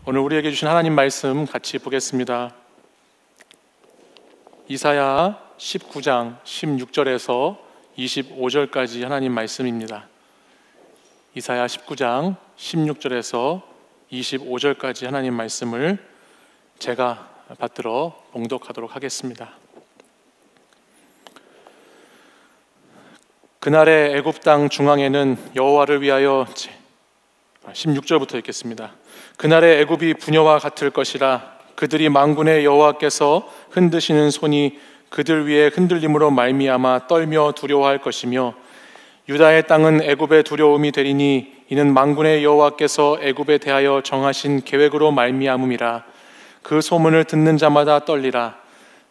오늘 우리에게 주신 하나님 말씀 같이 보겠습니다. 이사야 19장 16절에서 25절까지 하나님 말씀입니다. 이사야 19장 16절에서 25절까지 하나님 말씀을 제가 받들어 봉독하도록 하겠습니다. 그날의 애굽 땅 중앙에는 여호와를 위하여 16절부터 읽겠습니다. 그날의 애굽이 부녀와 같을 것이라. 그들이 만군의 여호와께서 흔드시는 손이 그들 위에 흔들림으로 말미암아 떨며 두려워할 것이며, 유다의 땅은 애굽의 두려움이 되리니 이는 만군의 여호와께서 애굽에 대하여 정하신 계획으로 말미암음이라. 그 소문을 듣는 자마다 떨리라.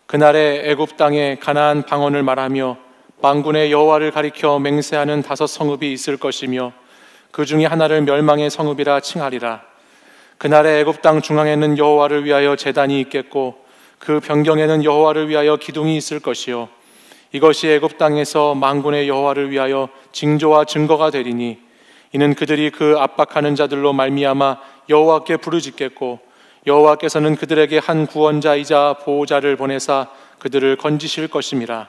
그날의 애굽 땅에 가나안 방언을 말하며 만군의 여호와를 가리켜 맹세하는 5 성읍이 있을 것이며, 그 중에 하나를 멸망의 성읍이라 칭하리라. 그날의 애굽 땅 중앙에는 여호와를 위하여 제단이 있겠고, 그 변경에는 여호와를 위하여 기둥이 있을 것이요, 이것이 애굽 땅에서 만군의 여호와를 위하여 징조와 증거가 되리니 이는 그들이 그 압박하는 자들로 말미암아 여호와께 부르짖겠고, 여호와께서는 그들에게 한 구원자이자 보호자를 보내사 그들을 건지실 것임이라.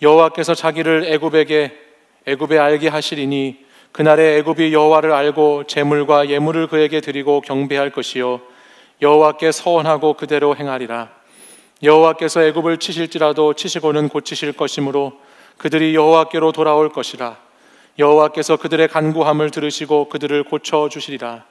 여호와께서 자기를 애굽에 알게 하시리니 그날에 애굽이 여호와를 알고 제물과 예물을 그에게 드리고 경배할 것이요, 여호와께 서원하고 그대로 행하리라. 여호와께서 애굽을 치실지라도 치시고는 고치실 것이므로 그들이 여호와께로 돌아올 것이라. 여호와께서 그들의 간구함을 들으시고 그들을 고쳐주시리라.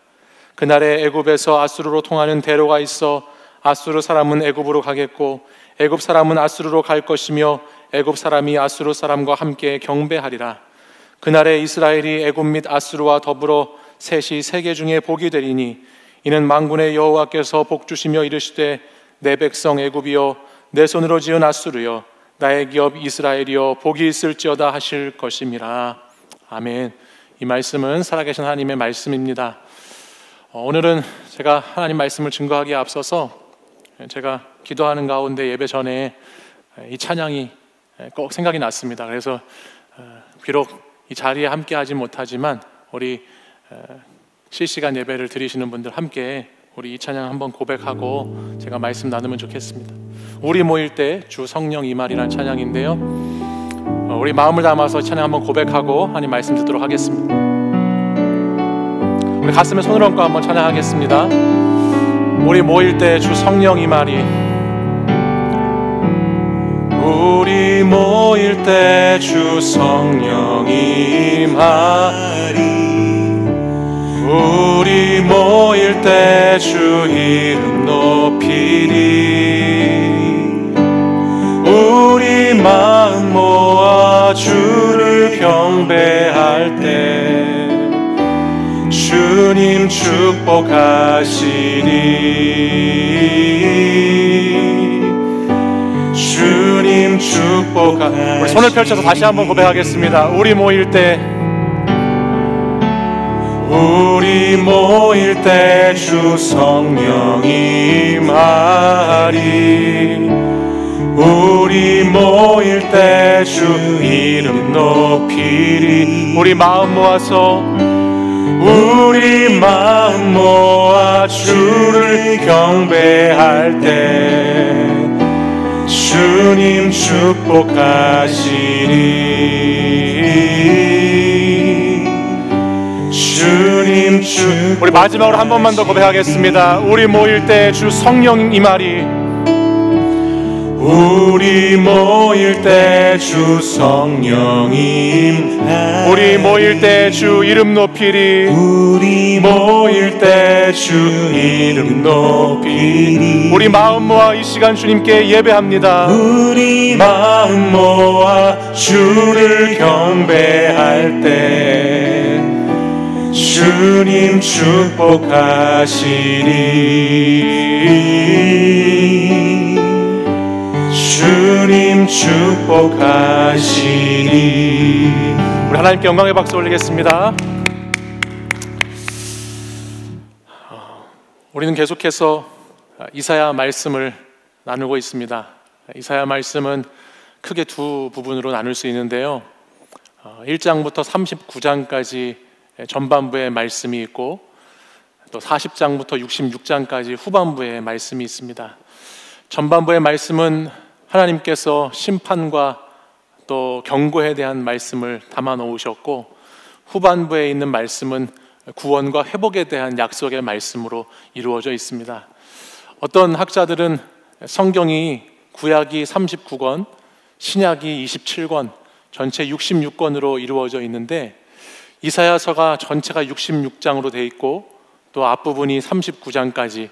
그날에 애굽에서 아수르로 통하는 대로가 있어 아수르 사람은 애굽으로 가겠고, 애굽 사람은 아수르로 갈 것이며, 애굽 사람이 아수르 사람과 함께 경배하리라. 그날에 이스라엘이 애굽 및 아수르와 더불어 셋이 세계 중에 복이 되리니 이는 만군의 여호와께서 복 주시며 이르시되, 내 백성 애굽이여, 내 손으로 지은 아수르여, 나의 기업 이스라엘이여, 복이 있을지어다 하실 것임이라. 아멘. 이 말씀은 살아계신 하나님의 말씀입니다. 오늘은 제가 하나님 말씀을 증거하기에 앞서서 제가 기도하는 가운데 예배 전에 이 찬양이 꼭 생각이 났습니다. 그래서 비록 이 자리에 함께 하지 못하지만 우리 실시간 예배를 드리시는 분들 함께 우리 이 찬양 한번 고백하고 제가 말씀 나누면 좋겠습니다. 우리 모일 때 주 성령 임하리라는 찬양인데요, 우리 마음을 담아서 찬양 한번 고백하고 하나님 말씀 듣도록 하겠습니다. 우리 가슴에 손을 얹고 한번 찬양하겠습니다. 우리 모일 때 주 성령 임하리. 우리 모일 때 주 성령 임하리. 우리 모일 때 주 이름 높이리. 우리 마음 모아 주를 경배할 때 주님 축복하시리. 주님 축복하. 우리 손을 펼쳐서 다시 한번 고백하겠습니다. 우리 모일 때 주 성령 임하리. 우리 모일 때 주 이름 높이리. 우리 마음 모아서 우리 마음 모아 주를 경배할 때 주님 축복하시리. 주님 축복. 우리 마지막으로 한 번만 더 고백하겠습니다. 우리 모일 때 주 성령 임하리. 우리 모일 때 주 성령 임하리. 우리 모일 때 주 이름 높이리. 우리 모일 때 주 이름 높이리. 우리 마음 모아 이 시간 주님께 예배합니다. 우리 마음 모아 주를 경배할 때 주님 축복하시리. 주님 축복하시리. 우리 하나님께 영광의 박수 올리겠습니다. 우리는 계속해서 이사야 말씀을 나누고 있습니다. 이사야 말씀은 크게 두 부분으로 나눌 수 있는데요, 1장부터 39장까지 전반부의 말씀이 있고, 또 40장부터 66장까지 후반부의 말씀이 있습니다. 전반부의 말씀은 하나님께서 심판과 또 경고에 대한 말씀을 담아 놓으셨고, 후반부에 있는 말씀은 구원과 회복에 대한 약속의 말씀으로 이루어져 있습니다. 어떤 학자들은 성경이 구약이 39권, 신약이 27권, 전체 66권으로 이루어져 있는데, 이사야서가 전체가 66장으로 되어 있고 또 앞부분이 39장까지,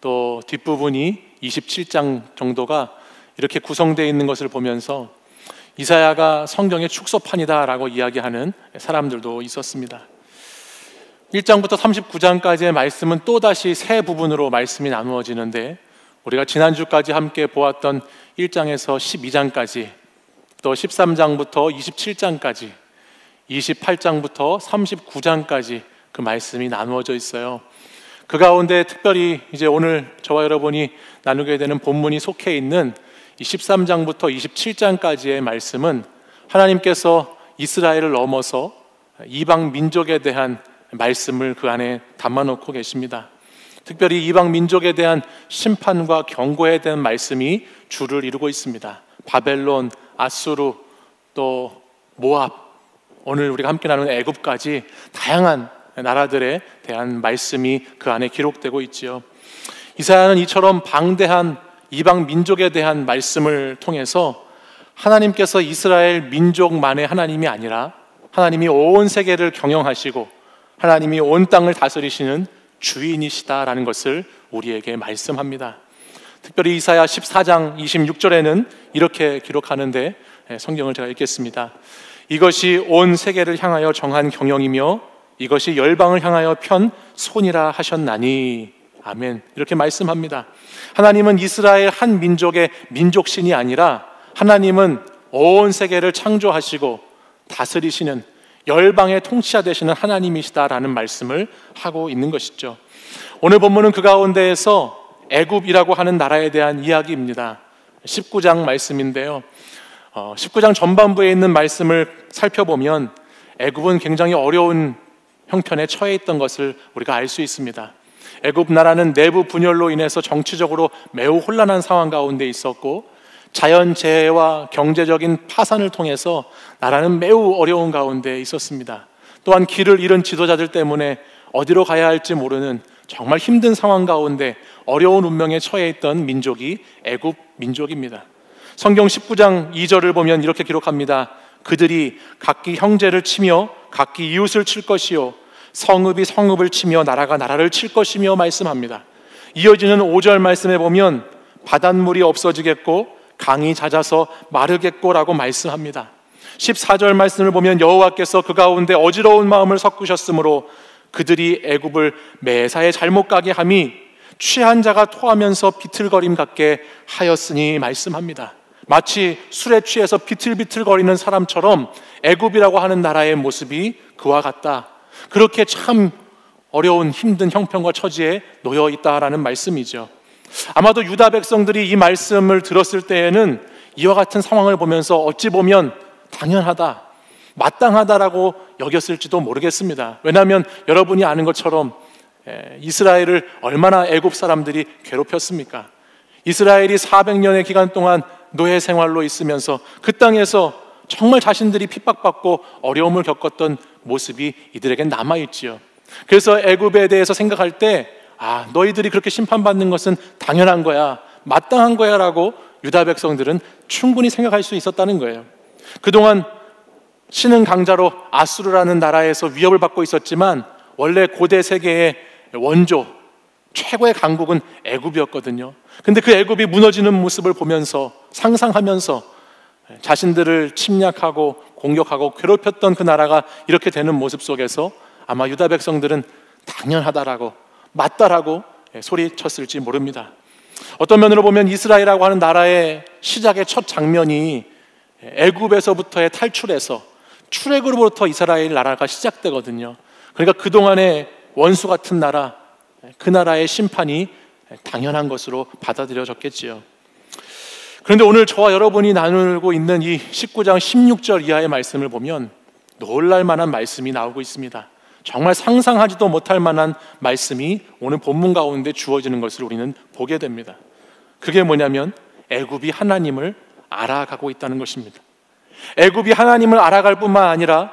또 뒷부분이 27장 정도가 이렇게 구성되어 있는 것을 보면서 이사야가 성경의 축소판이다라고 이야기하는 사람들도 있었습니다. 1장부터 39장까지의 말씀은 또다시 세 부분으로 말씀이 나누어지는데, 우리가 지난주까지 함께 보았던 1장에서 12장까지, 또 13장부터 27장까지, 28장부터 39장까지 그 말씀이 나누어져 있어요. 그 가운데 특별히 이제 오늘 저와 여러분이 나누게 되는 본문이 속해 있는 이 13장부터 27장까지의 말씀은 하나님께서 이스라엘을 넘어서 이방 민족에 대한 말씀을 그 안에 담아놓고 계십니다. 특별히 이방 민족에 대한 심판과 경고에 대한 말씀이 주를 이루고 있습니다. 바벨론, 아수르, 또 모압, 오늘 우리가 함께 나누는 애굽까지 다양한 나라들에 대한 말씀이 그 안에 기록되고 있지요. 이사야는 이처럼 방대한 이방 민족에 대한 말씀을 통해서 하나님께서 이스라엘 민족만의 하나님이 아니라 하나님이 온 세계를 경영하시고 하나님이 온 땅을 다스리시는 주인이시다라는 것을 우리에게 말씀합니다. 특별히 이사야 14장 26절에는 이렇게 기록하는데, 성경을 제가 읽겠습니다. 이것이 온 세계를 향하여 정한 경영이며 이것이 열방을 향하여 편 손이라 하셨나니. 아멘. 이렇게 말씀합니다. 하나님은 이스라엘 한 민족의 민족신이 아니라 하나님은 온 세계를 창조하시고 다스리시는 열방의 통치자 되시는 하나님이시다라는 말씀을 하고 있는 것이죠. 오늘 본문은 그 가운데에서 애굽이라고 하는 나라에 대한 이야기입니다. 19장 말씀인데요, 19장 전반부에 있는 말씀을 살펴보면 애굽은 굉장히 어려운 형편에 처해 있던 것을 우리가 알 수 있습니다. 애굽 나라는 내부 분열로 인해서 정치적으로 매우 혼란한 상황 가운데 있었고, 자연재해와 경제적인 파산을 통해서 나라는 매우 어려운 가운데 있었습니다. 또한 길을 잃은 지도자들 때문에 어디로 가야 할지 모르는 정말 힘든 상황 가운데 어려운 운명에 처해 있던 민족이 애굽 민족입니다. 성경 19장 2절을 보면 이렇게 기록합니다. 그들이 각기 형제를 치며 각기 이웃을 칠 것이요 성읍이 성읍을 치며 나라가 나라를 칠 것이며 말씀합니다. 이어지는 5절 말씀에 보면 바닷물이 없어지겠고 강이 잦아서 마르겠고라고 말씀합니다. 14절 말씀을 보면 여호와께서 그 가운데 어지러운 마음을 섞으셨으므로 그들이 애굽을 매사에 잘못 가게 함이 취한 자가 토하면서 비틀거림 같게 하였으니 말씀합니다. 마치 술에 취해서 비틀비틀거리는 사람처럼 애굽이라고 하는 나라의 모습이 그와 같다. 그렇게 참 어려운 힘든 형편과 처지에 놓여 있다라는 말씀이죠. 아마도 유다 백성들이 이 말씀을 들었을 때에는 이와 같은 상황을 보면서 어찌 보면 당연하다, 마땅하다라고 여겼을지도 모르겠습니다. 왜냐하면 여러분이 아는 것처럼 이스라엘을 얼마나 애굽 사람들이 괴롭혔습니까? 이스라엘이 400년의 기간 동안 노예 생활로 있으면서 그 땅에서 정말 자신들이 핍박받고 어려움을 겪었던 모습이 이들에겐 남아있지요. 그래서 애굽에 대해서 생각할 때 너희들이 그렇게 심판받는 것은 당연한 거야, 마땅한 거야 라고 유다 백성들은 충분히 생각할 수 있었다는 거예요. 그동안 신흥 강자로 아수르라는 나라에서 위협을 받고 있었지만 원래 고대 세계의 원조 최고의 강국은 애굽이었거든요. 근데 그 애굽이 무너지는 모습을 보면서 상상하면서 자신들을 침략하고 공격하고 괴롭혔던 그 나라가 이렇게 되는 모습 속에서 아마 유다 백성들은 당연하다라고 맞다라고 소리쳤을지 모릅니다. 어떤 면으로 보면 이스라엘이라고 하는 나라의 시작의 첫 장면이 애굽에서부터의 탈출에서 출애굽으로부터 이스라엘 나라가 시작되거든요. 그러니까 그동안의 원수 같은 나라, 그 나라의 심판이 당연한 것으로 받아들여졌겠지요. 그런데 오늘 저와 여러분이 나누고 있는 이 19장 16절 이하의 말씀을 보면 놀랄 만한 말씀이 나오고 있습니다. 정말 상상하지도 못할 만한 말씀이 오늘 본문 가운데 주어지는 것을 우리는 보게 됩니다. 그게 뭐냐면 애굽이 하나님을 알아가고 있다는 것입니다. 애굽이 하나님을 알아갈 뿐만 아니라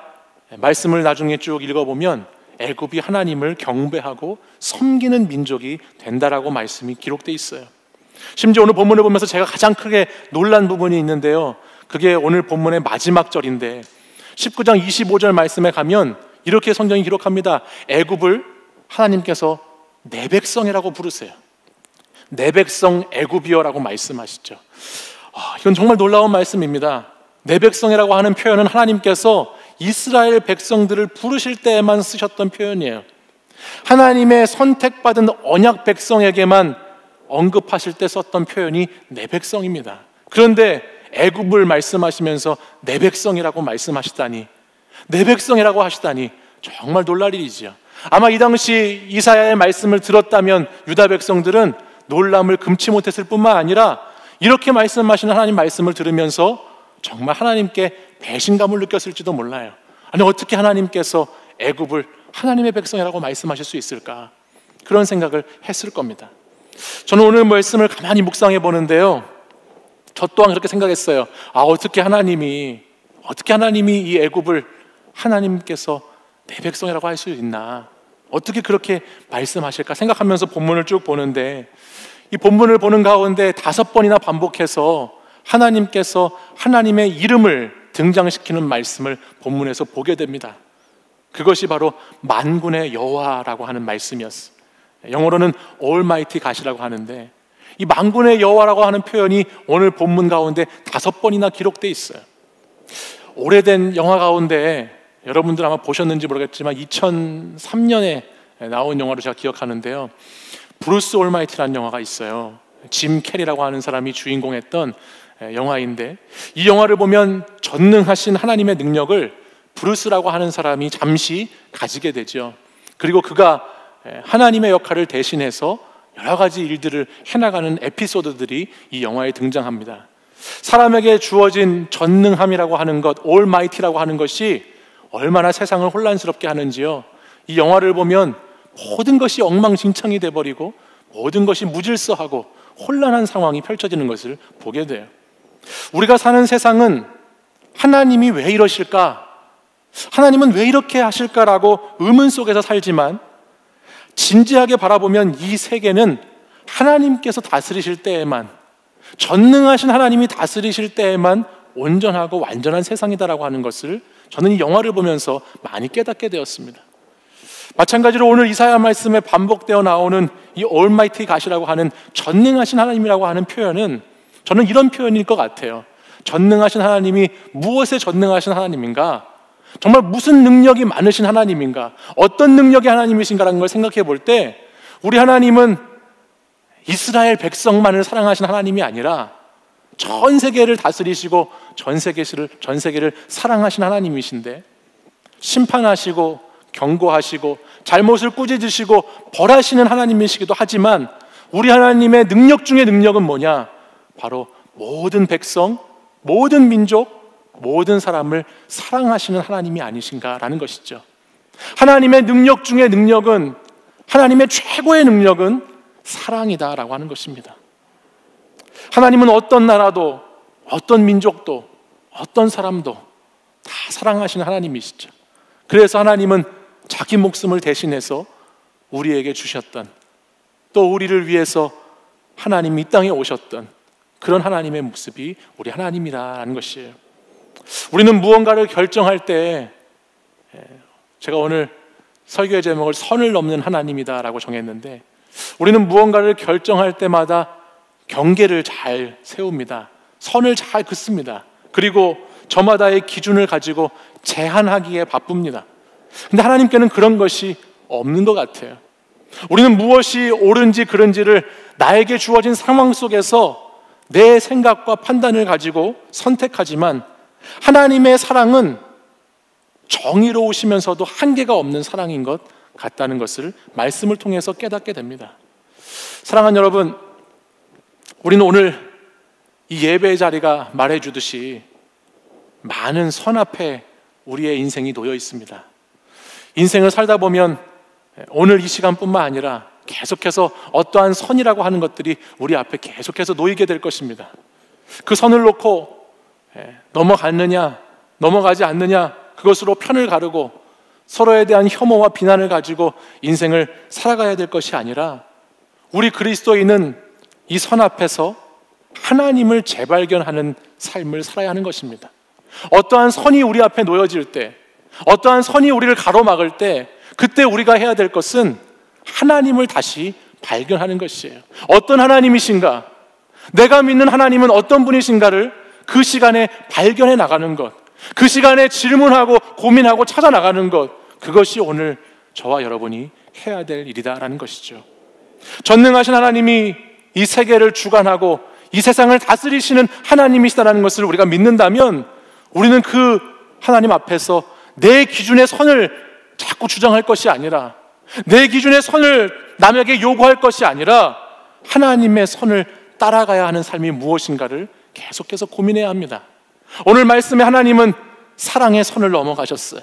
말씀을 나중에 쭉 읽어보면 애굽이 하나님을 경배하고 섬기는 민족이 된다라고 말씀이 기록되어 있어요. 심지어 오늘 본문을 보면서 제가 가장 크게 놀란 부분이 있는데요, 그게 오늘 본문의 마지막 절인데 19장 25절 말씀에 가면 이렇게 성경이 기록합니다. 애굽을 하나님께서 내 백성이라고 부르세요. 내 백성 애굽이여라고 말씀하시죠. 이건 정말 놀라운 말씀입니다. 내 백성이라고 하는 표현은 하나님께서 이스라엘 백성들을 부르실 때에만 쓰셨던 표현이에요. 하나님의 선택받은 언약 백성에게만 언급하실 때 썼던 표현이 내 백성입니다. 그런데 애굽을 말씀하시면서 내 백성이라고 말씀하시다니, 내 백성이라고 하시다니 정말 놀랄 일이지요. 아마 이 당시 이사야의 말씀을 들었다면 유다 백성들은 놀람을 금치 못했을 뿐만 아니라 이렇게 말씀하시는 하나님 말씀을 들으면서 정말 하나님께 배신감을 느꼈을지도 몰라요. 아니, 어떻게 하나님께서 애굽을 하나님의 백성이라고 말씀하실 수 있을까? 그런 생각을 했을 겁니다. 저는 오늘 말씀을 가만히 묵상해 보는데요, 저 또한 그렇게 생각했어요. 어떻게 하나님이 이 애굽을 하나님께서 내 백성이라고 할 수 있나? 어떻게 그렇게 말씀하실까 생각하면서 본문을 쭉 보는데, 이 본문을 보는 가운데 5번이나 반복해서 하나님께서 하나님의 이름을 등장시키는 말씀을 본문에서 보게 됩니다. 그것이 바로 만군의 여호와라고 하는 말씀이었어요. 영어로는 Almighty God이라고 하는데, 이 만군의 여호와라고 하는 표현이 오늘 본문 가운데 5번이나 기록되어 있어요. 오래된 영화 가운데 여러분들 아마 보셨는지 모르겠지만 2003년에 나온 영화로 제가 기억하는데요, 브루스 올마이티라는 영화가 있어요. 짐 캐리라고 하는 사람이 주인공했던 영화인데, 이 영화를 보면 전능하신 하나님의 능력을 브루스라고 하는 사람이 잠시 가지게 되죠. 그리고 그가 하나님의 역할을 대신해서 여러 가지 일들을 해나가는 에피소드들이 이 영화에 등장합니다. 사람에게 주어진 전능함이라고 하는 것, 올마이티라고 하는 것이 얼마나 세상을 혼란스럽게 하는지요, 이 영화를 보면 모든 것이 엉망진창이 돼버리고 모든 것이 무질서하고 혼란한 상황이 펼쳐지는 것을 보게 돼요. 우리가 사는 세상은 하나님이 왜 이러실까? 하나님은 왜 이렇게 하실까라고 의문 속에서 살지만, 진지하게 바라보면 이 세계는 하나님께서 다스리실 때에만, 전능하신 하나님이 다스리실 때에만 온전하고 완전한 세상이다라고 하는 것을 저는 이 영화를 보면서 많이 깨닫게 되었습니다. 마찬가지로 오늘 이사야 말씀에 반복되어 나오는 이 Almighty God이라고 하는 전능하신 하나님이라고 하는 표현은 저는 이런 표현일 것 같아요. 전능하신 하나님이 무엇에 전능하신 하나님인가? 정말 무슨 능력이 많으신 하나님인가? 어떤 능력의 하나님이신가라는 걸 생각해 볼 때, 우리 하나님은 이스라엘 백성만을 사랑하신 하나님이 아니라 전 세계를 다스리시고 전 세계를 사랑하신 하나님이신데, 심판하시고 경고하시고 잘못을 꾸짖으시고 벌하시는 하나님이시기도 하지만, 우리 하나님의 능력 중에 능력은 뭐냐? 바로 모든 백성, 모든 민족, 모든 사람을 사랑하시는 하나님이 아니신가라는 것이죠. 하나님의 능력 중에 능력은, 하나님의 최고의 능력은 사랑이다라고 하는 것입니다. 하나님은 어떤 나라도, 어떤 민족도, 어떤 사람도 다 사랑하시는 하나님이시죠. 그래서 하나님은 자기 목숨을 대신해서 우리에게 주셨던, 또 우리를 위해서 하나님이 이 땅에 오셨던 그런 하나님의 모습이 우리 하나님이라는 것이에요. 우리는 무언가를 결정할 때, 제가 오늘 설교의 제목을 선을 넘는 하나님이다라고 정했는데, 우리는 무언가를 결정할 때마다 경계를 잘 세웁니다. 선을 잘 긋습니다. 그리고 저마다의 기준을 가지고 제한하기에 바쁩니다. 근데 하나님께는 그런 것이 없는 것 같아요. 우리는 무엇이 옳은지 그른지를 나에게 주어진 상황 속에서 내 생각과 판단을 가지고 선택하지만, 하나님의 사랑은 정의로우시면서도 한계가 없는 사랑인 것 같다는 것을 말씀을 통해서 깨닫게 됩니다. 사랑하는 여러분, 우리는 오늘 이 예배의 자리가 말해주듯이 많은 선 앞에 우리의 인생이 놓여 있습니다. 인생을 살다 보면 오늘 이 시간뿐만 아니라 계속해서 어떠한 선이라고 하는 것들이 우리 앞에 계속해서 놓이게 될 것입니다. 그 선을 놓고 넘어갔느냐 넘어가지 않느냐 그것으로 편을 가르고 서로에 대한 혐오와 비난을 가지고 인생을 살아가야 될 것이 아니라 우리 그리스도인은 이 선 앞에서 하나님을 재발견하는 삶을 살아야 하는 것입니다. 어떠한 선이 우리 앞에 놓여질 때, 어떠한 선이 우리를 가로막을 때, 그때 우리가 해야 될 것은 하나님을 다시 발견하는 것이에요. 어떤 하나님이신가? 내가 믿는 하나님은 어떤 분이신가를 그 시간에 발견해 나가는 것, 그 시간에 질문하고 고민하고 찾아 나가는 것, 그것이 오늘 저와 여러분이 해야 될 일이다라는 것이죠. 전능하신 하나님이 이 세계를 주관하고 이 세상을 다스리시는 하나님이시다라는 것을 우리가 믿는다면 우리는 그 하나님 앞에서 내 기준의 선을 자꾸 주장할 것이 아니라, 내 기준의 선을 남에게 요구할 것이 아니라 하나님의 선을 따라가야 하는 삶이 무엇인가를 계속해서 고민해야 합니다. 오늘 말씀에 하나님은 사랑의 선을 넘어가셨어요.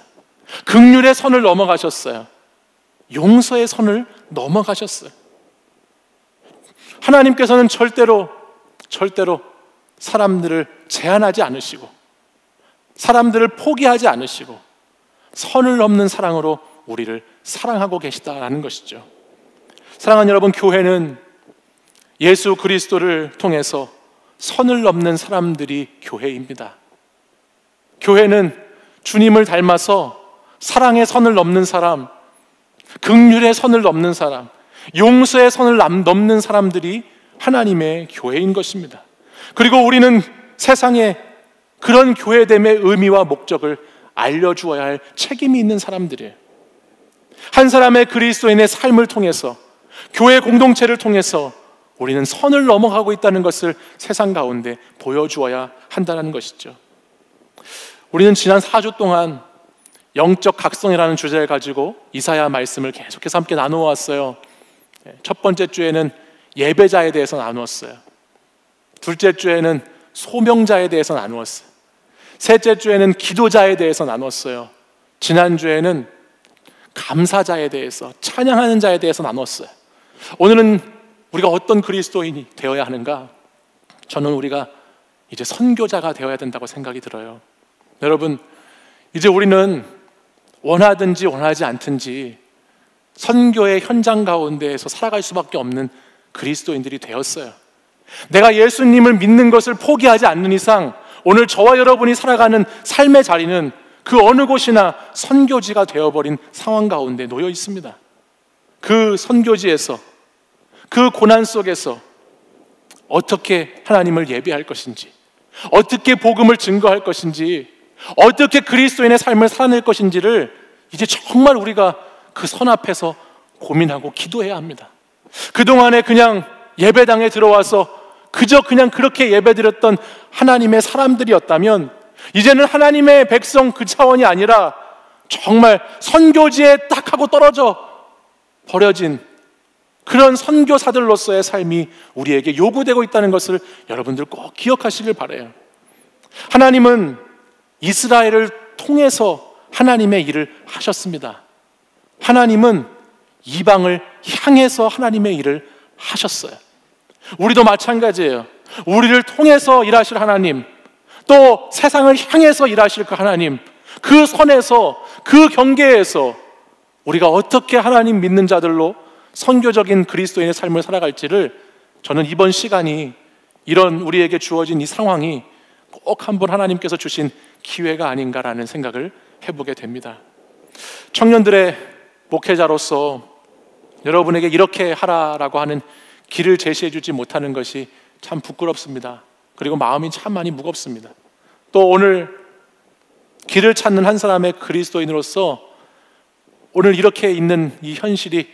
긍휼의 선을 넘어가셨어요. 용서의 선을 넘어가셨어요. 하나님께서는 절대로 사람들을 제한하지 않으시고 사람들을 포기하지 않으시고 선을 넘는 사랑으로 우리를 사랑하고 계시다라는 것이죠. 사랑하는 여러분, 교회는 예수 그리스도를 통해서 선을 넘는 사람들이 교회입니다. 교회는 주님을 닮아서 사랑의 선을 넘는 사람, 긍휼의 선을 넘는 사람, 용서의 선을 넘는 사람들이 하나님의 교회인 것입니다. 그리고 우리는 세상에 그런 교회됨의 의미와 목적을 알려주어야 할 책임이 있는 사람들이에요. 한 사람의 그리스도인의 삶을 통해서, 교회 공동체를 통해서 우리는 선을 넘어가고 있다는 것을 세상 가운데 보여주어야 한다는 것이죠. 우리는 지난 4주 동안 영적 각성이라는 주제를 가지고 이사야 말씀을 계속해서 함께 나누어 왔어요. 첫 번째 주에는 예배자에 대해서 나누었어요. 둘째 주에는 소명자에 대해서 나누었어요. 셋째 주에는 기도자에 대해서 나눴어요. 지난주에는 감사자에 대해서, 찬양하는 자에 대해서 나눴어요. 오늘은 우리가 어떤 그리스도인이 되어야 하는가? 저는 우리가 이제 선교자가 되어야 된다고 생각이 들어요. 여러분, 이제 우리는 원하든지 원하지 않든지 선교의 현장 가운데에서 살아갈 수밖에 없는 그리스도인들이 되었어요. 내가 예수님을 믿는 것을 포기하지 않는 이상 오늘 저와 여러분이 살아가는 삶의 자리는 그 어느 곳이나 선교지가 되어버린 상황 가운데 놓여 있습니다. 그 선교지에서, 그 고난 속에서 어떻게 하나님을 예배할 것인지, 어떻게 복음을 증거할 것인지, 어떻게 그리스도인의 삶을 살아낼 것인지를 이제 정말 우리가 그 선 앞에서 고민하고 기도해야 합니다. 그동안에 그냥 예배당에 들어와서 그저 그냥 그렇게 예배드렸던 하나님의 사람들이었다면 이제는 하나님의 백성 그 차원이 아니라 정말 선교지에 딱 하고 떨어져 버려진 그런 선교사들로서의 삶이 우리에게 요구되고 있다는 것을 여러분들 꼭 기억하시길 바라요. 하나님은 이스라엘을 통해서 하나님의 일을 하셨습니다. 하나님은 이방을 향해서 하나님의 일을 하셨어요. 우리도 마찬가지예요. 우리를 통해서 일하실 하나님, 또 세상을 향해서 일하실 그 하나님, 그 선에서, 그 경계에서 우리가 어떻게 하나님 믿는 자들로 선교적인 그리스도인의 삶을 살아갈지를 저는 이번 시간이, 이런 우리에게 주어진 이 상황이 꼭 한번 하나님께서 주신 기회가 아닌가라는 생각을 해보게 됩니다. 청년들의 목회자로서 여러분에게 이렇게 하라라고 하는 길을 제시해 주지 못하는 것이 참 부끄럽습니다. 그리고 마음이 참 많이 무겁습니다. 또 오늘 길을 찾는 한 사람의 그리스도인으로서 오늘 이렇게 있는 이 현실이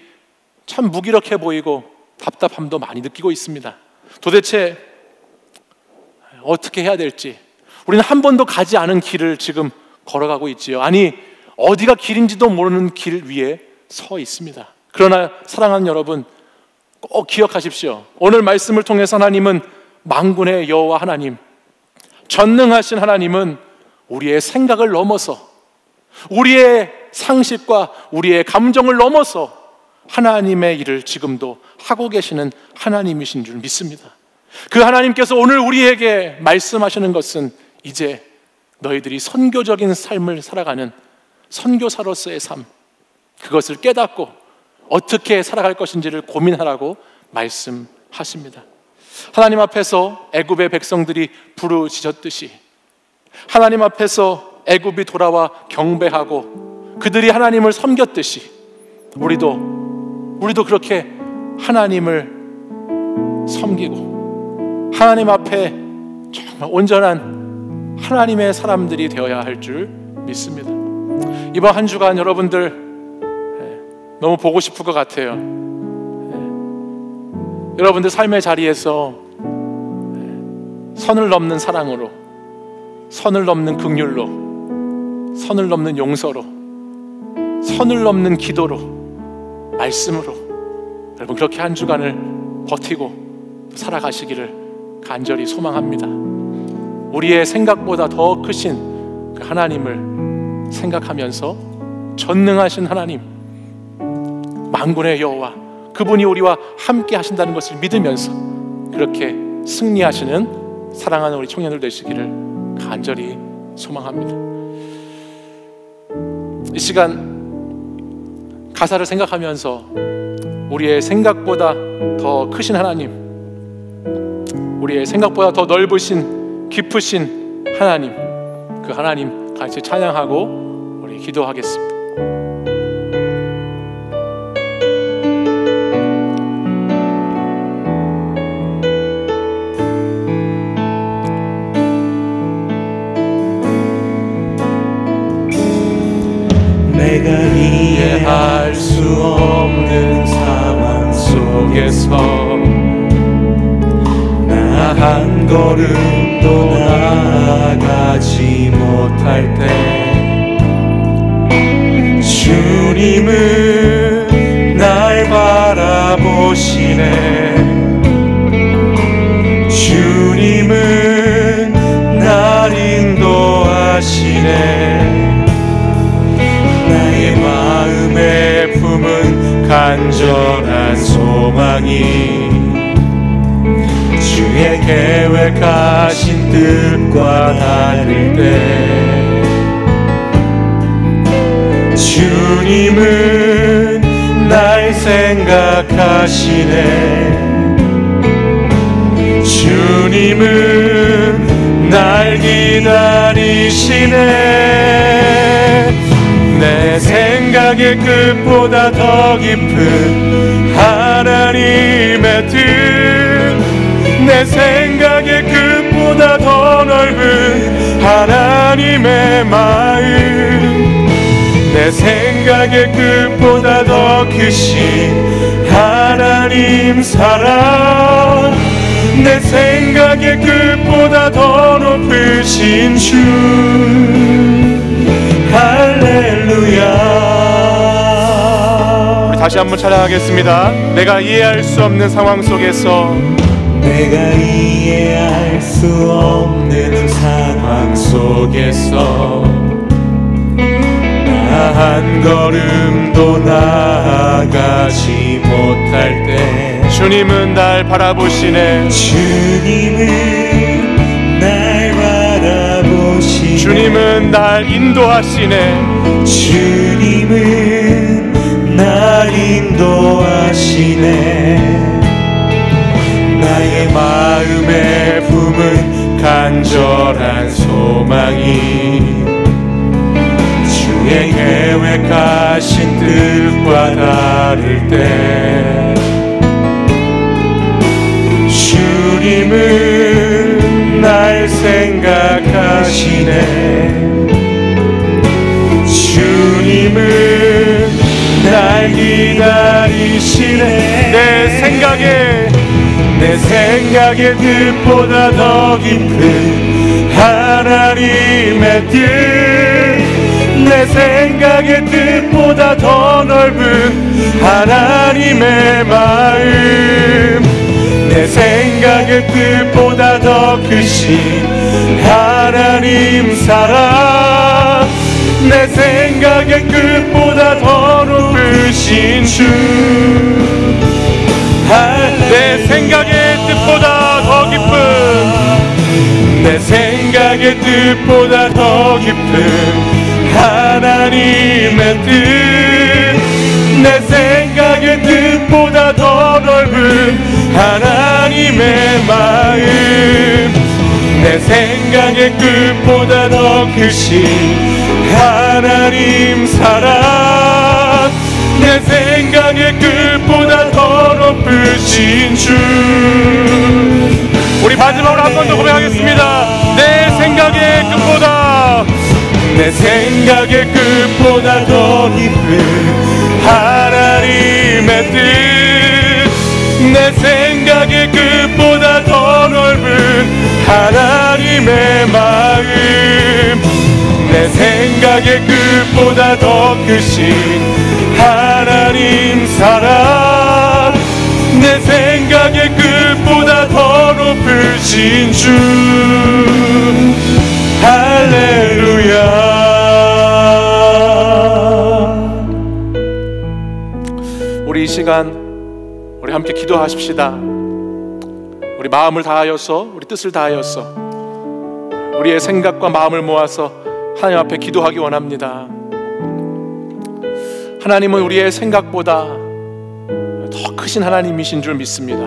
참 무기력해 보이고 답답함도 많이 느끼고 있습니다. 도대체 어떻게 해야 될지, 우리는 한 번도 가지 않은 길을 지금 걸어가고 있지요. 아니, 어디가 길인지도 모르는 길 위에 서 있습니다. 그러나 사랑하는 여러분, 꼭 기억하십시오. 오늘 말씀을 통해서 하나님은 만군의 여호와 하나님, 전능하신 하나님은 우리의 생각을 넘어서, 우리의 상식과 우리의 감정을 넘어서 하나님의 일을 지금도 하고 계시는 하나님이신 줄 믿습니다. 그 하나님께서 오늘 우리에게 말씀하시는 것은 이제 너희들이 선교적인 삶을 살아가는 선교사로서의 삶, 그것을 깨닫고 어떻게 살아갈 것인지를 고민하라고 말씀하십니다. 하나님 앞에서 애굽의 백성들이 부르짖었듯이, 하나님 앞에서 애굽이 돌아와 경배하고 그들이 하나님을 섬겼듯이 우리도 그렇게 하나님을 섬기고 하나님 앞에 정말 온전한 하나님의 사람들이 되어야 할 줄 믿습니다. 이번 한 주간 여러분들 너무 보고 싶을 것 같아요. 여러분들 삶의 자리에서 선을 넘는 사랑으로, 선을 넘는 긍휼로, 선을 넘는 용서로, 선을 넘는 기도로, 말씀으로 여러분 그렇게 한 주간을 버티고 살아가시기를 간절히 소망합니다. 우리의 생각보다 더 크신 그 하나님을 생각하면서 전능하신 하나님, 만군의 여호와, 그분이 우리와 함께 하신다는 것을 믿으면서 그렇게 승리하시는 사랑하는 우리 청년들 되시기를 간절히 소망합니다. 이 시간 가사를 생각하면서 우리의 생각보다 더 크신 하나님, 우리의 생각보다 더 넓으신 깊으신 하나님, 그 하나님 같이 찬양하고 우리 기도하겠습니다. 내가 이해할 수 없는 상황 속에서 나 한 걸음도 나아가지 못할 때 주님은 날 바라보시네. 주님은 날 인도하시네. 나의 마음에 품은 간절한 소망이 주의 계획하신 뜻과 다를 때 주님은 날 생각하시네. 주님은 날 기다리시네. 내 생각의 끝보다 더 깊은 하나님의 뜻, 내 생각의 끝보다 더 넓은 하나님의 마음, 내 생각의 끝보다 더 크신 하나님 사랑, 내 생각의 끝보다 더 높으신 주. 할렐루야. 우리 다시 한번 찬양하겠습니다. 내가 이해할 수 없는 상황 속에서, 내가 이해할 수 없는 상황 속에서 나 한 걸음도 나아가지 못할 때 주님은 날 바라보시네. 주님은 날 바라보시네. 주님은 날 인도하시네. 주님은 날 인도하시네. 나의 마음에 품은 간절한 소망이 주의 계획하신 뜻과 다를 때 주님은 날 생각하시네. 주님은 날 기다리시네. 내 생각의 뜻보다 더 깊은 하나님의 뜻, 내 생각의 뜻보다 더 넓은 하나님의 마음, 내 생각의 뜻보다 더 크신 하나님 사랑, 내 내 생각의 끝보다 더 높으신 주, 내 생각의 뜻보다 더 깊은, 내 생각의 뜻보다 더 깊은 하나님의 뜻, 내 생각의 뜻보다 더 넓은 하나님의 마음, 내 생각의 끝보다 더 크신 하나님 사랑, 내 생각의 끝보다 더 높으신 주. 우리 마지막으로 한 번 더 고백하겠습니다. 내 생각의 끝보다, 내 생각의 끝보다 더 깊은 하나님의 뜻, 내 생각의 끝보다 더 넓은 하나님의 마음, 내 생각의 끝보다 더 크신 하나님 사랑, 내 생각의 끝보다 더 높으신 주. 할렐루야. 우리 이 시간 우리 함께 기도하십시다. 우리 마음을 다하여서, 우리 뜻을 다하여서 우리의 생각과 마음을 모아서 하나님 앞에 기도하기 원합니다. 하나님은 우리의 생각보다 더 크신 하나님이신 줄 믿습니다.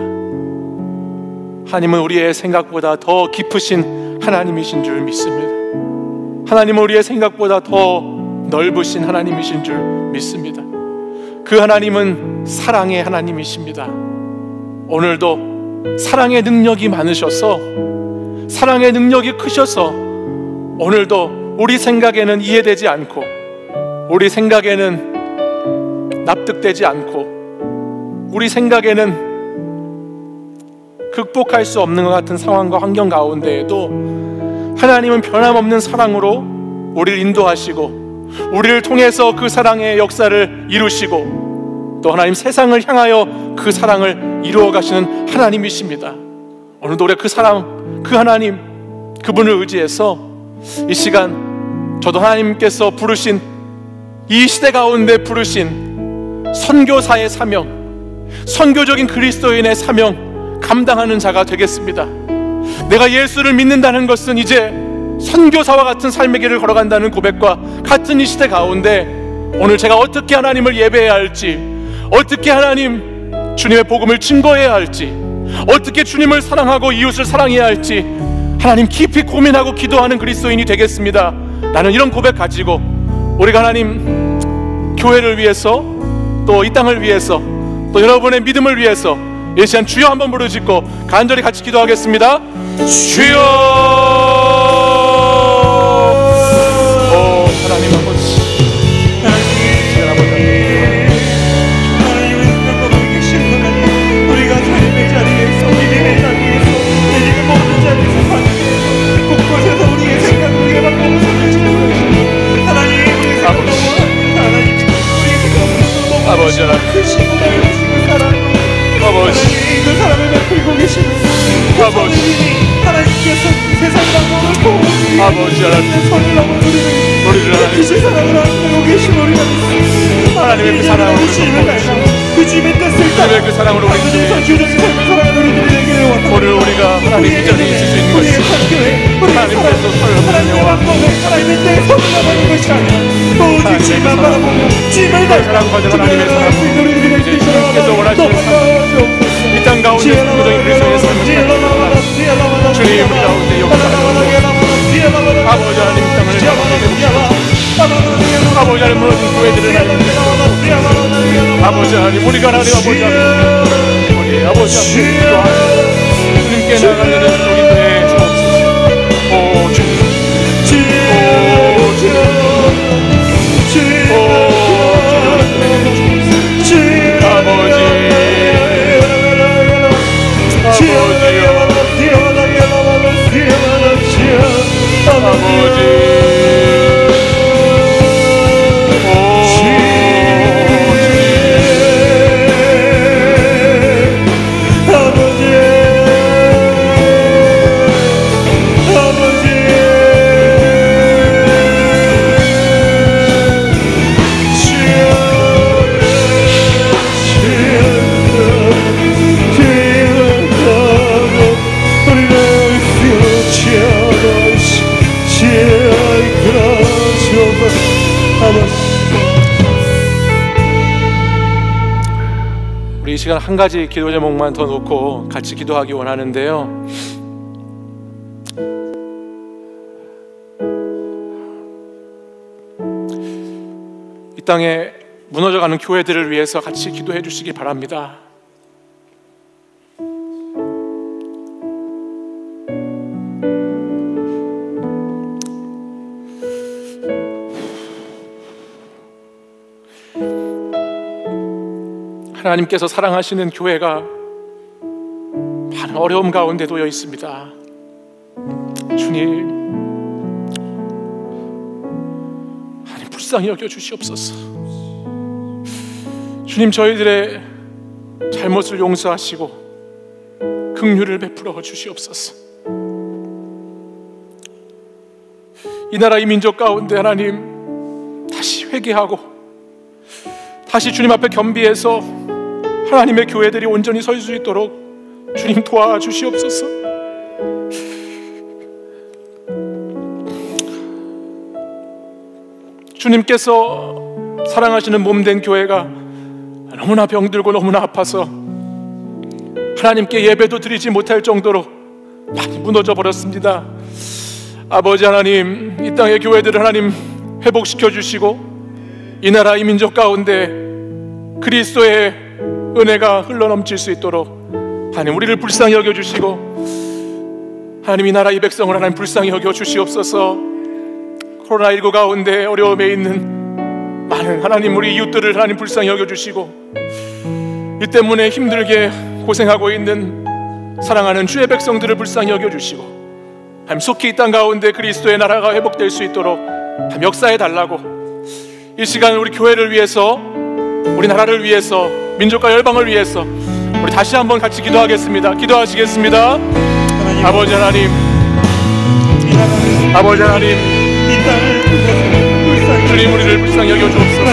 하나님은 우리의 생각보다 더 깊으신 하나님이신 줄 믿습니다. 하나님은 우리의 생각보다 더 넓으신 하나님이신 줄 믿습니다. 그 하나님은 사랑의 하나님이십니다. 오늘도 사랑의 능력이 많으셔서, 사랑의 능력이 크셔서 오늘도 우리 생각에는 이해되지 않고, 우리 생각에는 납득되지 않고, 우리 생각에는 극복할 수 없는 것 같은 상황과 환경 가운데에도 하나님은 변함없는 사랑으로 우리를 인도하시고, 우리를 통해서 그 사랑의 역사를 이루시고, 또 하나님 세상을 향하여 그 사랑을 이루어 가시는 하나님이십니다. 오늘도 우리 그 사랑, 그 하나님, 그분을 의지해서 이 시간 저도 하나님께서 부르신, 이 시대 가운데 부르신 선교사의 사명, 선교적인 그리스도인의 사명 감당하는 자가 되겠습니다. 내가 예수를 믿는다는 것은 이제 선교사와 같은 삶의 길을 걸어간다는 고백과 같은 이 시대 가운데 오늘 제가 어떻게 하나님을 예배해야 할지, 어떻게 하나님 주님의 복음을 증거해야 할지, 어떻게 주님을 사랑하고 이웃을 사랑해야 할지 하나님 깊이 고민하고 기도하는 그리스도인이 되겠습니다. 나는 이런 고백 가지고 우리가 하나님 교회를 위해서, 또 이 땅을 위해서, 또 여러분의 믿음을 위해서 이 시간 주여 한번 부르짖고 간절히 같이 기도하겠습니다. 주여. 오 하나님 아버지, 아버지 하나님, 아버지 그 사랑을 베풀고 계시는 아버지 하나님께서 세상 방법을 보고 아버지 하나님, 손을 넘어 우리를 그 사랑을 안고 계신 우리가 믿습니다. 하나님의 그 사랑으로 그 주님의 뜻을 따라 그 사랑으로 우리 주님의 삶을 사랑하는 우리들이 되기를 원합니다. 오늘 우리가 하나님 이 자리에 있을 수 있는 것이 하나님께서 하나님의 방법을 하나님의 때에 손을 넘어가는 것이 아니라 오직 주님만 바라보며 주님을 사랑받은 하나님의 사랑, 이제 주님께서 원하시는 이 땅 가운데 선교적인 그리스도의 삶을 살아가는 주님 우리 가운데 역사하시옵소서. 아버지 하나님 땅을 아버지 하나님 무너진 교회들을 하나님, 아버지 하나님 우리가 하나님 아버지 하나님 우리 아버지 앞에 기도하여 주님께 나아가는 우리 내 주옵소서. 오 주님, 오 주님, 시간 한 가지 기도 제목만 더 놓고 같이 기도하기 원하는데요. 이 땅에 무너져가는 교회들을 위해서 같이 기도해 주시기 바랍니다. 하나님께서 사랑하시는 교회가 많은 어려움 가운데 놓여 있습니다. 주님, 하나님 불쌍히 여겨 주시옵소서. 주님, 저희들의 잘못을 용서하시고 긍휼을 베풀어 주시옵소서. 이 나라 이 민족 가운데 하나님 다시 회개하고 다시 주님 앞에 겸비해서 하나님의 교회들이 온전히 설 수 있도록 주님 도와주시옵소서. 주님께서 사랑하시는 몸된 교회가 너무나 병들고 너무나 아파서 하나님께 예배도 드리지 못할 정도로 많이 무너져 버렸습니다. 아버지 하나님, 이 땅의 교회들을 하나님 회복시켜 주시고 이 나라 이 민족 가운데 그리스도의 은혜가 흘러넘칠 수 있도록 하나님 우리를 불쌍히 여겨주시고 하나님 이 나라 이 백성을 하나님 불쌍히 여겨주시옵소서. 코로나19 가운데 어려움에 있는 많은 하나님 우리 이웃들을 하나님 불쌍히 여겨주시고 이 때문에 힘들게 고생하고 있는 사랑하는 주의 백성들을 불쌍히 여겨주시고 하나님 속히 이 땅 가운데 그리스도의 나라가 회복될 수 있도록 하나님 역사해 달라고 이 시간 우리 교회를 위해서 우리 나라를 위해서 민족과 열방을 위해서 우리 다시 한번 같이 기도하겠습니다. 기도하시겠습니다. 아버지 하나님, 아버지 하나님, 주님 우리를 불쌍히 여겨주옵소서.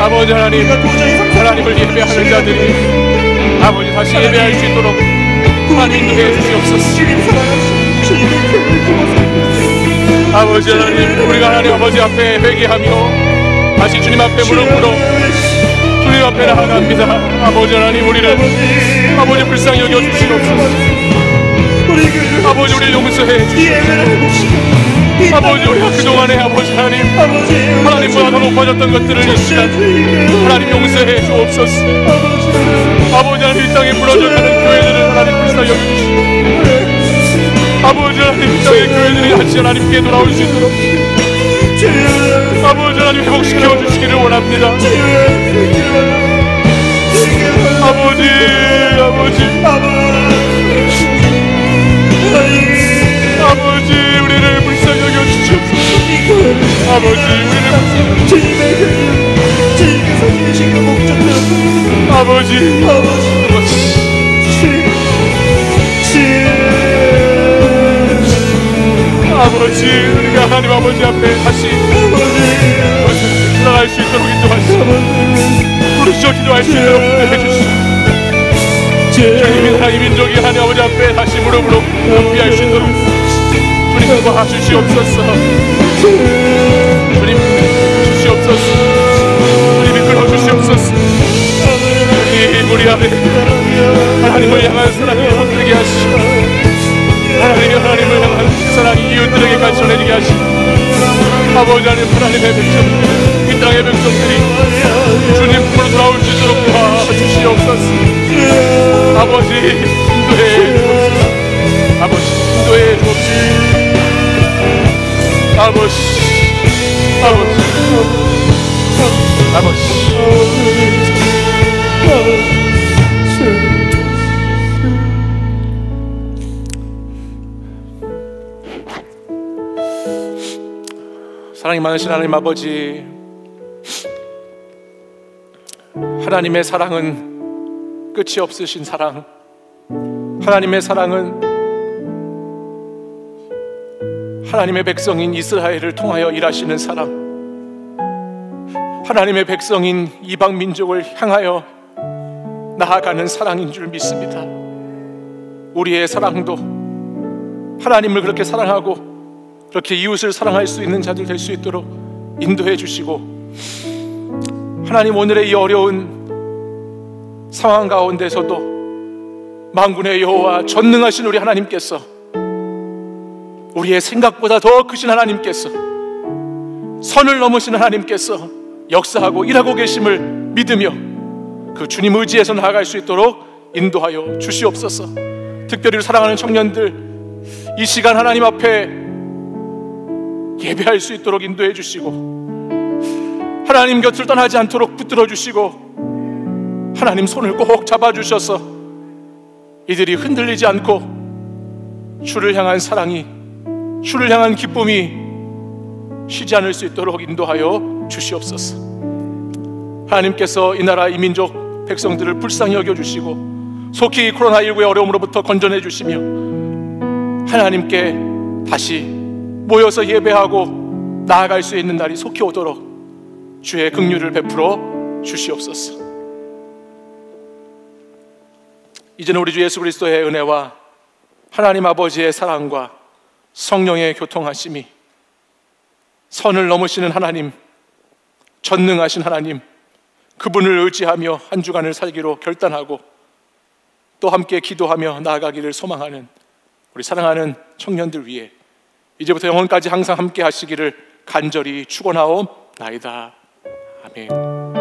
아버지 하나님, 하나님을 예배하는 자들이 아버지 다시 예배할 수 있도록 하나님 인도해 주시옵소서. 아버지 하나님, 우리가 하나님 아버지 앞에 회개하며 다시 주님 앞에 무릎 꿇어 주님 앞에 나아갑니다. 아버지 하나님, 우리를 아버지 불쌍히 여겨주시옵소서. 아버지 우리를 용서해 주시옵소서. 아버지 우리가 그동안에 아버지 하나님 하나님보다 더 높아졌던 것들을 이 시간 하나님 용서해 주옵소서. 아버지 하나님, 이 땅에 무너져가는 교회들을 하나님 불쌍히 여겨주시옵소서. 아버지 하나님, 이 땅의 교회들이 다시 하나님께 돌아올 수 있도록 아버지 하나님 회복시켜 주시기를 원합니다. 아버지, 아버지 우리를 불쌍히 여겨주시옵소서. 아버지 우리를 아버지 우리가 하나님 아버지 앞에 다시 나갈 수 있도록 인도하시고 부르짖어 기도할 수 있도록 해주시고 주님이 이 민족이 하나님 아버지 앞에 다시 무릎으로 피할 수 있도록 주님 도와주시옵소서. 주님 주시옵소서. 주님 이끌어 주시옵소서. 주님 우리 안에 하나님을 향한 사랑을 흔들게 하시고 하나님을 향한 사랑이 이웃들에게까지 전해지게 하시고 아버지 하나님, 하나님의 백성, 이 땅의 백성들이 주님 품으로 돌아올 수 있도록 도와주시옵소서. 아버지 인도해 주옵소서. 아버지 인도해 주옵소서. 사랑이 많으신 하나님 아버지, 하나님의 사랑은 끝이 없으신 사랑, 하나님의 사랑은 하나님의 백성인 이스라엘을 통하여 일하시는 사랑, 하나님의 백성인 이방 민족을 향하여 나아가는 사랑인 줄 믿습니다. 우리의 사랑도 하나님을 그렇게 사랑하고 그렇게 이웃을 사랑할 수 있는 자들 될 수 있도록 인도해 주시고 하나님, 오늘의 이 어려운 상황 가운데서도 만군의 여호와 전능하신 우리 하나님께서, 우리의 생각보다 더 크신 하나님께서, 선을 넘으신 하나님께서 역사하고 일하고 계심을 믿으며 그 주님 의지에서 나아갈 수 있도록 인도하여 주시옵소서. 특별히 사랑하는 청년들, 이 시간 하나님 앞에 예배할 수 있도록 인도해 주시고, 하나님 곁을 떠나지 않도록 붙들어 주시고, 하나님 손을 꼭 잡아 주셔서 이들이 흔들리지 않고 주를 향한 사랑이, 주를 향한 기쁨이 쉬지 않을 수 있도록 인도하여 주시옵소서. 하나님께서 이 나라 이 민족 백성들을 불쌍히 여겨주시고 속히 코로나19의 어려움으로부터 건져내 주시며 하나님께 다시 모여서 예배하고 나아갈 수 있는 날이 속히 오도록 주의 긍휼을 베풀어 주시옵소서. 이제는 우리 주 예수 그리스도의 은혜와 하나님 아버지의 사랑과 성령의 교통하심이, 선을 넘으시는 하나님, 전능하신 하나님, 그분을 의지하며 한 주간을 살기로 결단하고 또 함께 기도하며 나아가기를 소망하는 우리 사랑하는 청년들 위해 이제부터 영원까지 항상 함께 하시기를 간절히 축원하옵나이다. 아멘.